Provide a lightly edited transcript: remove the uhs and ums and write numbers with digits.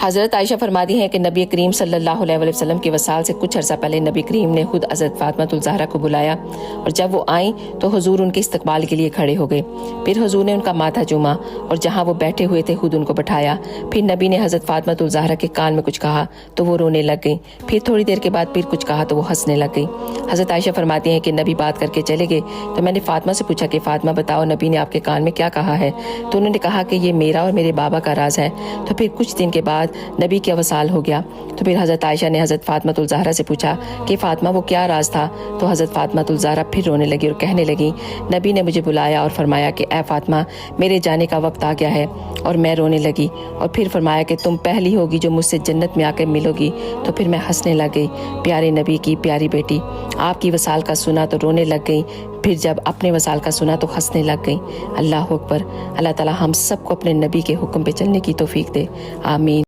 حضرت عائشہ فرماتی ہیں کہ نبی کریم صلی اللہ علیہ وسلم کے وصال سے کچھ عرصہ پہلے نبی کریم نے خود حضرت فاطمہ الزہرا کو بلایا اور جب وہ آئیں تو حضور ان کے استقبال کے لیے کھڑے ہو گئے۔ پھر حضور نے ان کا ماتھا چوما اور جہاں وہ بیٹھے ہوئے تھے خود ان کو بٹھایا۔ پھر نبی نے حضرت فاطمہ الزہرا کے کان میں کچھ کہا تو وہ رونے لگ گئیں۔ پھر تھوڑی دیر کے بعد پھر کچھ کہا تو وہ ہنسنے لگ گئیں۔ حضرت عائشہ فرماتی ہیں کہ نبی بات کر کے چلے گئے تو میں نے فاطمہ سے پوچھا کہ فاطمہ بتاؤ نبی نے آپ کے کان میں کیا کہا ہے؟ تو انہوں نے کہا کہ یہ میرا اور میرے بابا کا راز ہے۔ تو پھر کچھ دن کے بعد نبی کے وصال ہو گیا۔ تو پھر حضرت عائشہ نے حضرت فاطمہ الزہرا سے پوچھا کہ فاطمہ وہ کیا راز تھا؟ تو حضرت فاطمہ الزہرا پھر رونے لگی اور کہنے لگی نبی نے مجھے بلایا اور فرمایا کہ اے فاطمہ میرے جانے کا وقت آ گیا ہے، اور میں رونے لگی، اور پھر فرمایا کہ تم پہلی ہوگی جو مجھ سے جنت میں آ کے ملو گی۔ تو پھر میں ہنسنے لگ گئی۔ پیارے نبی کی پیاری بیٹی آپ کی وصال کا سنا تو رونے لگ گئی، پھر جب اپنے وصال کا سنا تو ہنسنے لگ گئی۔ اللہ اکبر۔ اللہ تعالی ہم سب کو اپنے نبی کے حکم پہ چلنے کی توفیق دے، آمین۔